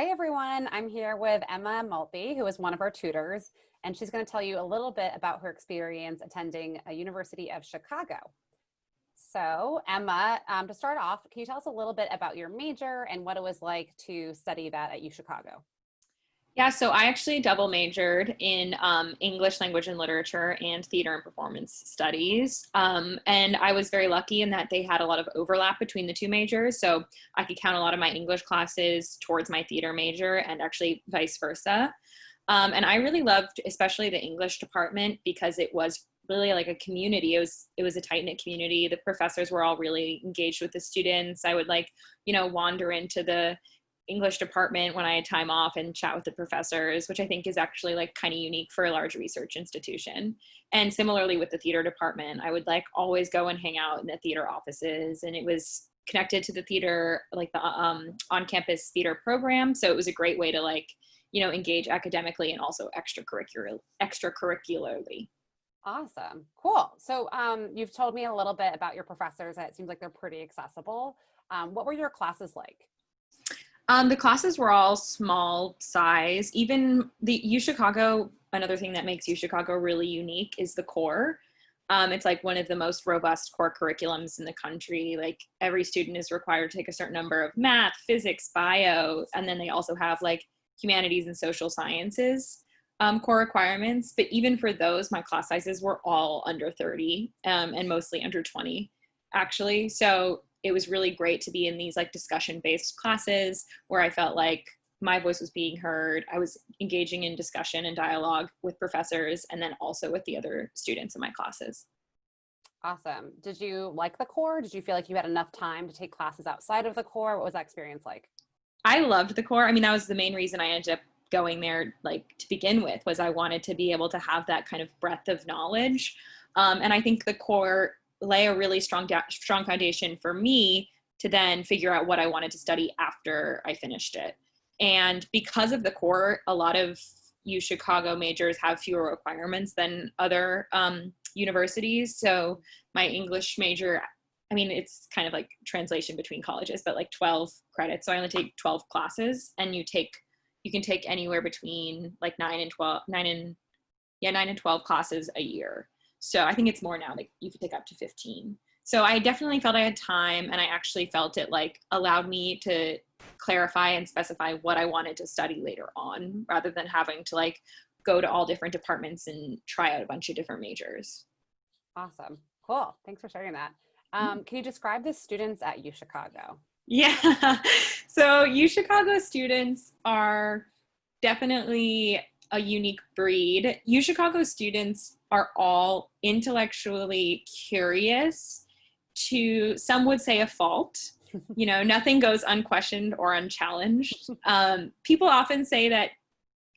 Hi, everyone. I'm here with Emma Maltby, who is one of our tutors, and she's going to tell you a little bit about her experience attending a University of Chicago. So, Emma, to start off, can you tell us a little bit about your major and what it was like to study that at U Chicago? Yeah, so I actually double majored in English language and literature and theater and performance studies. And I was very lucky in that they had a lot of overlap between the two majors. So I could count a lot of my English classes towards my theater major and actually vice versa. And I really loved, especially the English department, because it was really like a community. It was a tight-knit community. The professors were all really engaged with the students. I would wander into the English department when I had time off and chat with the professors, which I think is actually like kind of unique for a large research institution. And similarly with the theater department, I would like always go and hang out in the theater offices, and it was connected to the theater, like the on-campus theater program. So it was a great way to engage academically and also extracurricularly. Awesome. Cool. So, you've told me a little bit about your professors. It seems like they're pretty accessible. What were your classes like? The classes were all small size. Even the U Chicago, another thing that makes U Chicago really unique is the core. It's like one of the most robust core curriculums in the country. Like every student is required to take a certain number of math, physics, bio, and then they also have like humanities and social sciences core requirements. But even for those, my class sizes were all under 30 and mostly under 20, actually. So it was really great to be in these like discussion-based classes where I felt like my voice was being heard. I was engaging in discussion and dialogue with professors and then also with the other students in my classes. Awesome. Did you like the core? Did you feel like you had enough time to take classes outside of the core? What was that experience like? I loved the core. I mean, that was the main reason I ended up going there, like to begin with, was I wanted to be able to have that kind of breadth of knowledge. And I think the core lay a really strong foundation for me to then figure out what I wanted to study after I finished it. And because of the core, a lot of U Chicago majors have fewer requirements than other universities. So my English major, I mean, it's kind of like translation between colleges, but like 12 credits. So I only take 12 classes, and you can take anywhere between like 9 and 12 classes a year. So I think it's more now, like you could take up to 15. So I definitely felt I had time, and I actually felt it like allowed me to clarify and specify what I wanted to study later on, rather than having to like go to all different departments and try out a bunch of different majors. Awesome. Cool. Thanks for sharing that. Can you describe the students at U Chicago? Yeah. So U Chicago students are definitely a unique breed. U Chicago students are all intellectually curious to, some would say, a fault. Nothing goes unquestioned or unchallenged. People often say that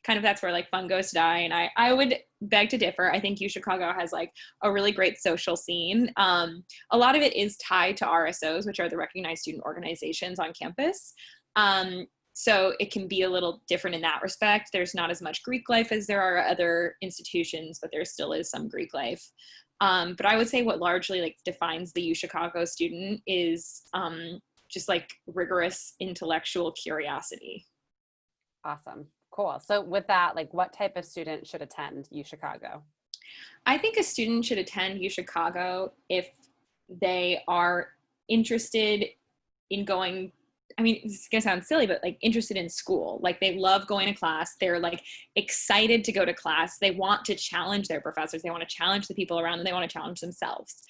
kind of that's where like fun goes to die. And I would beg to differ. I think U Chicago has like a really great social scene. A lot of it is tied to RSOs, which are the recognized student organizations on campus. So it can be a little different in that respect. There's not as much Greek life as there are other institutions, but there still is some Greek life. But I would say what largely like defines the U Chicago student is just like rigorous intellectual curiosity. Awesome. Cool. So with that, like what type of student should attend U Chicago? I think a student should attend U Chicago if they are interested in going. I mean, it's gonna sound silly, but like interested in school. Like they love going to class. They're like excited to go to class. They want to challenge their professors. They want to challenge the people around them. They want to challenge themselves.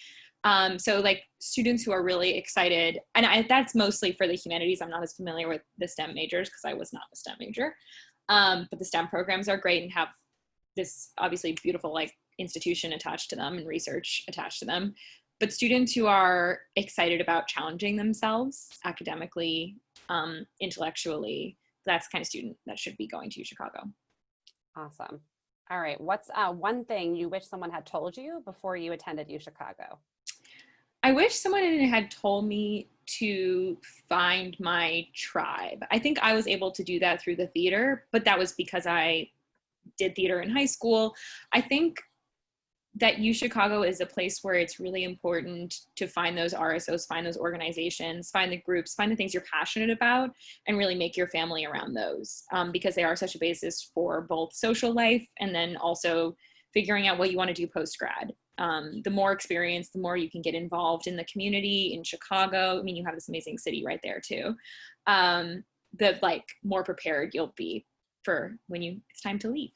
So like students who are really excited, and that's mostly for the humanities. I'm not as familiar with the STEM majors because I was not a STEM major. But the STEM programs are great and have this obviously beautiful like institution attached to them and research attached to them. But students who are excited about challenging themselves academically, intellectually, that's the kind of student that should be going to Chicago. Awesome. All right. What's one thing you wish someone had told you before you attended U Chicago? I wish someone had told me to find my tribe. I think I was able to do that through the theater, but that was because I did theater in high school. I think that U Chicago is a place where it's really important to find those RSOs, find those organizations, find the groups, find the things you're passionate about, and really make your family around those, because they are such a basis for both social life and then also figuring out what you want to do post-grad. The more experience, the more you can get involved in the community in Chicago. I mean, you have this amazing city right there too. The like more prepared you'll be for when it's time to leave.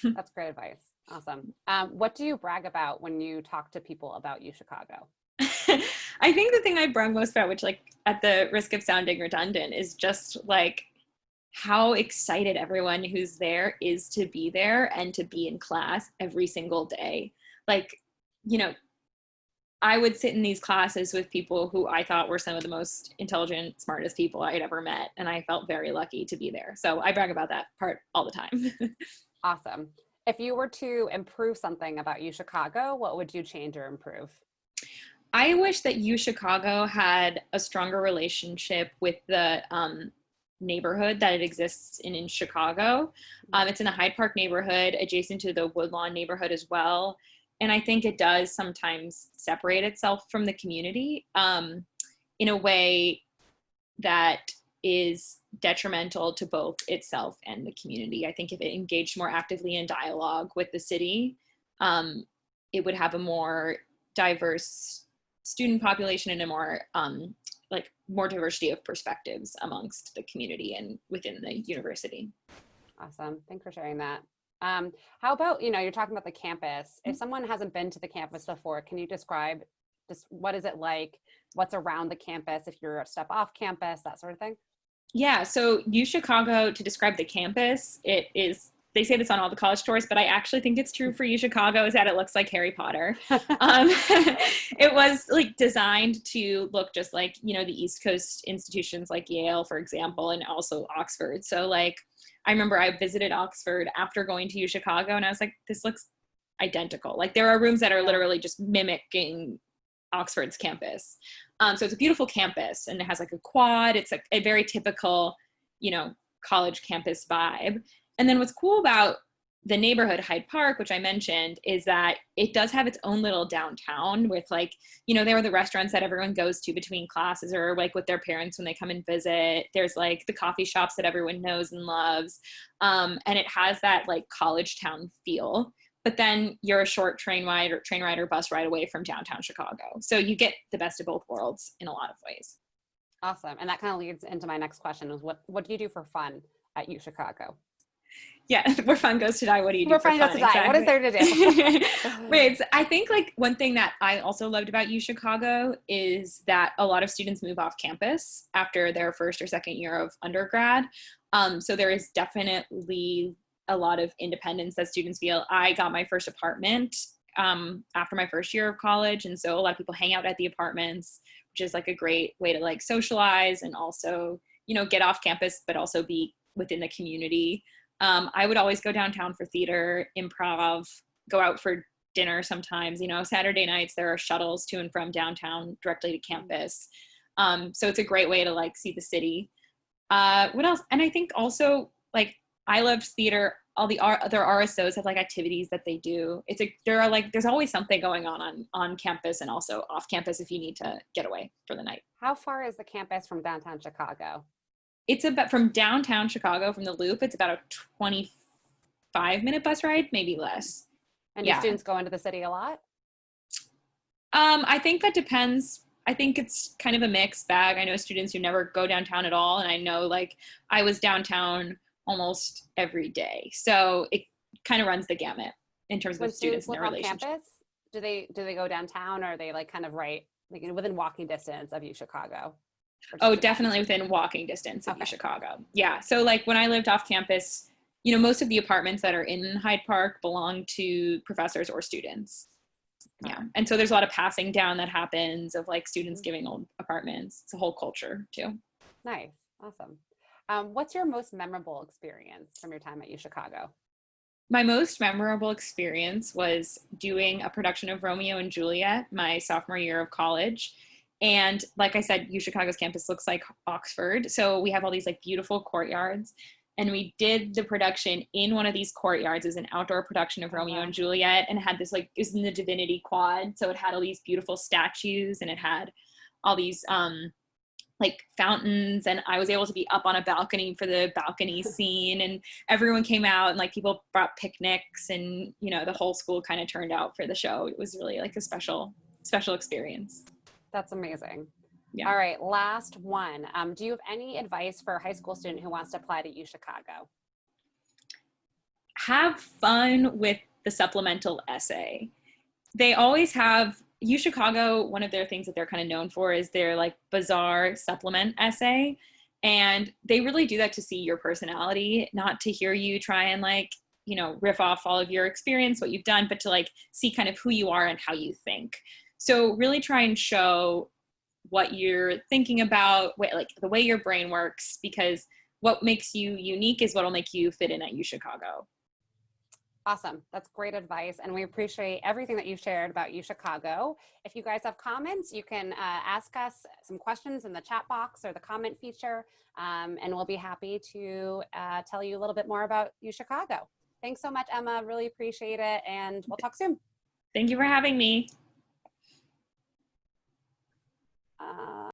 That's great advice. Awesome. What do you brag about when you talk to people about U Chicago? I think the thing I brag most about, which like at the risk of sounding redundant, is just like how excited everyone who's there is to be there and to be in class every single day. Like, you know, I would sit in these classes with people who I thought were some of the most intelligent, smartest people I had ever met. And I felt very lucky to be there. So I brag about that part all the time. Awesome. If you were to improve something about U Chicago, what would you change or improve? I wish that U Chicago had a stronger relationship with the neighborhood that it exists in Chicago. It's in the Hyde Park neighborhood, adjacent to the Woodlawn neighborhood as well. And I think it does sometimes separate itself from the community in a way that is detrimental to both itself and the community. I think if it engaged more actively in dialogue with the city, it would have a more diverse student population and a more more diversity of perspectives amongst the community and within the university. Awesome. Thanks for sharing that. How about, you're talking about the campus. If someone hasn't been to the campus before, can you describe just what is it like? What's around the campus? If you're a step off campus, that sort of thing? Yeah, so U Chicago, to describe the campus, it is, they say this on all the college tours, but I actually think it's true for U Chicago, is that it looks like Harry Potter. It was like designed to look just like, the East Coast institutions like Yale, for example, and also Oxford. So like, I remember I visited Oxford after going to U Chicago and I was like, this looks identical. Like there are rooms that are literally just mimicking Oxford's campus. So it's a beautiful campus and it has like a quad. It's like a very typical, college campus vibe. And then what's cool about the neighborhood, Hyde Park, which I mentioned, is that it does have its own little downtown with like, there are the restaurants that everyone goes to between classes or like with their parents when they come and visit. There's like the coffee shops that everyone knows and loves. And it has that like college town feel. But then you're a short train ride or bus ride away from downtown Chicago. So you get the best of both worlds in a lot of ways. Awesome. And that kind of leads into my next question is what do you do for fun at U Chicago? Yeah, where fun goes to die. What do you do? Where fun goes to die. Exactly. What is there to do? Wait, I think like one thing that I also loved about U Chicago is that a lot of students move off campus after their first or second year of undergrad. So there is definitely a lot of independence that students feel. I got my first apartment after my first year of college. And so a lot of people hang out at the apartments, which is like a great way to like socialize and also, get off campus, but also be within the community. I would always go downtown for theater, improv, go out for dinner sometimes. Saturday nights, there are shuttles to and from downtown directly to campus. So it's a great way to like see the city. What else? And I think also like I loved theater. All the other RSOs have like activities that they do. There's always something going on campus and also off campus if you need to get away for the night. How far is the campus from downtown Chicago? It's about from downtown Chicago, from the Loop, it's about a 25-minute bus ride, maybe less. And do students go into the city a lot? I think that depends. I think it's kind of a mixed bag. I know students who never go downtown at all. And I know like I was downtown almost every day. So it kind of runs the gamut in terms of students and their relationship. Campus, do they go downtown, or are they like kind of right like within walking distance of U Chicago? Oh, definitely within walking distance of U Chicago. Yeah. So like when I lived off campus, most of the apartments that are in Hyde Park belong to professors or students. Yeah. And so there's a lot of passing down that happens of like students giving old apartments. It's a whole culture too. Nice. Awesome. What's your most memorable experience from your time at U Chicago? My most memorable experience was doing a production of Romeo and Juliet my sophomore year of college. And like I said, U Chicago's campus looks like Oxford. So we have all these like beautiful courtyards. and we did the production in one of these courtyards. It was an outdoor production of Romeo and Juliet, and it had this, like, it was in the Divinity Quad, so it had all these beautiful statues, and it had all these like fountains, and I was able to be up on a balcony for the balcony scene, and everyone came out, and like people brought picnics, and you know, the whole school kind of turned out for the show. It was really like a special experience. That's amazing. Yeah. All right, last one. Do you have any advice for a high school student who wants to apply to U Chicago? Have fun with the supplemental essay. They always have, U Chicago, one of their things that they're kind of known for is their like bizarre supplement essay. And they really do that to see your personality, not to hear you try and like, you know, riff off all of your experience, what you've done, but to like see kind of who you are and how you think. So really try and show what you're thinking about, like the way your brain works, because what makes you unique is what will make you fit in at U Chicago. Awesome. That's great advice. And we appreciate everything that you've shared about U Chicago. If you guys have comments, you can ask us some questions in the chat box or the comment feature, and we'll be happy to tell you a little bit more about U Chicago. Thanks so much, Emma. Really appreciate it. And we'll talk soon. Thank you for having me.